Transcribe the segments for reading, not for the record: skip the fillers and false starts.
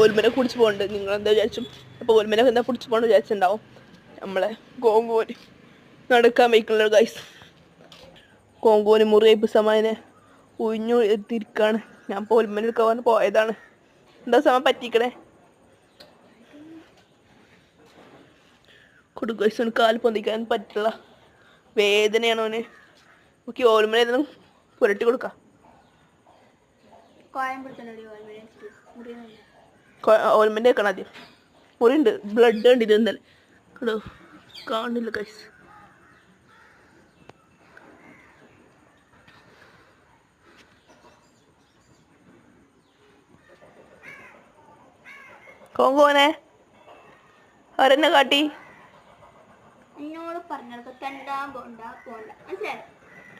ഓൽമനെ കുടിച്ച് പോകുന്നുണ്ട്. നിങ്ങളെന്താ വിചാരിച്ചു? അപ്പോൾ ഓൽമനെ എന്താ കുടിച്ച് പോകണമെന്ന് വിചാരിച്ചിട്ടുണ്ടാവും. നമ്മളെ കോങ്കോന് നടക്കാൻ വയ്ക്കുള്ള ഗൈസ്. കോങ്കോന് മുറിയപ്പ് സമയനെ ഉഴിഞ്ഞു എത്തിയിരിക്കുകയാണ്. ഞാൻ ഇപ്പോൾ ഓൽമന എടുക്കാൻ പോയതാണ്. എന്താ സമയം പറ്റിക്കണേ? കൊടുക്കൈസോന് കാല് പൊന്തിക്കാൻ പറ്റില്ല, വേദനയാണ് അവന്. ഓക്കെ, ഓൽമന ഏതെങ്കിലും പുരട്ടി കൊടുക്കാം. ഓൽമെൻ്റ് വെക്കണം ആദ്യം. മുറിയുണ്ട്, ബ്ലഡ് കണ്ടില്ല എന്തായാലും. കേട്ടോ, കാണില്ല കൈസ്. കോങ്കോനെ അവരെന്നെ കാട്ടി.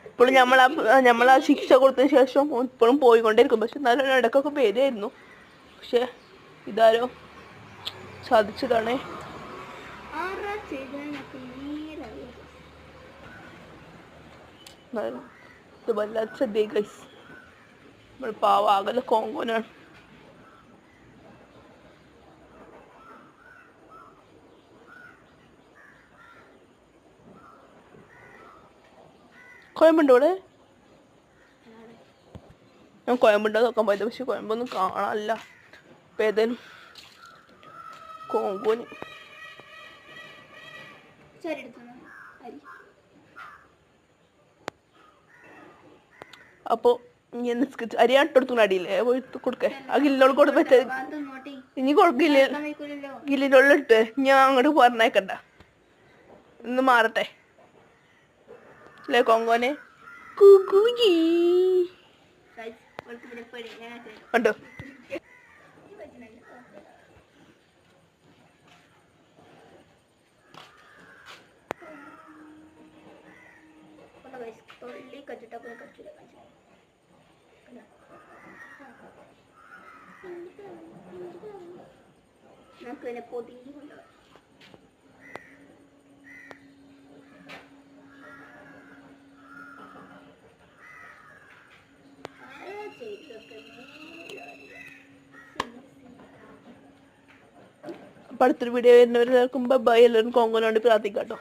ഇപ്പോഴും നമ്മളാ ശിക്ഷ കൊടുത്തതിന് ശേഷം ഇപ്പോഴും പോയിക്കൊണ്ടേയിരിക്കും. പക്ഷെ എന്നാലും ഇടയ്ക്കൊക്കെ പേടിയായിരുന്നു. പക്ഷെ ഇതാരോ സാധിച്ചതാണേ. ഇത് വല്ലാത്ത ശ്രദ്ധ ഗൈസ്. നമ്മൾ പാവാകല കോങ്കോനാണ്. കോയമ്പുണ്ടോ ഇവിടെ? ഞാൻ കോയമ്പുണ്ടോ നോക്കാൻ പോയത്, പക്ഷെ കോയമ്പൊന്നും കാണാനില്ല. ഇപ്പം ഏതായാലും കോങ്കോന് അപ്പോൾ അരി ഇട്ടെടുത്തു അടിയില്ലേ പോയി കൊടുക്കേ. ആ ഗില്ലോട് കൊടുത്ത് പറ്റ ഇനി കൊടുക്കില്ല. ഗില്ലിനുള്ളിട്ട് ഞാൻ അങ്ങോട്ട് പറഞ്ഞേക്കണ്ട, ഇന്ന് മാറട്ടെ അല്ലേ കോങ്കോനെ? കണ്ടോ? അടുത്തൊരു വീഡിയോ വരുന്നവരെല്ലാവർക്കും ബൈ. എല്ലാവരും കോങ്കോന് വേണ്ടി പ്രാർത്ഥിക്കാം കേട്ടോ.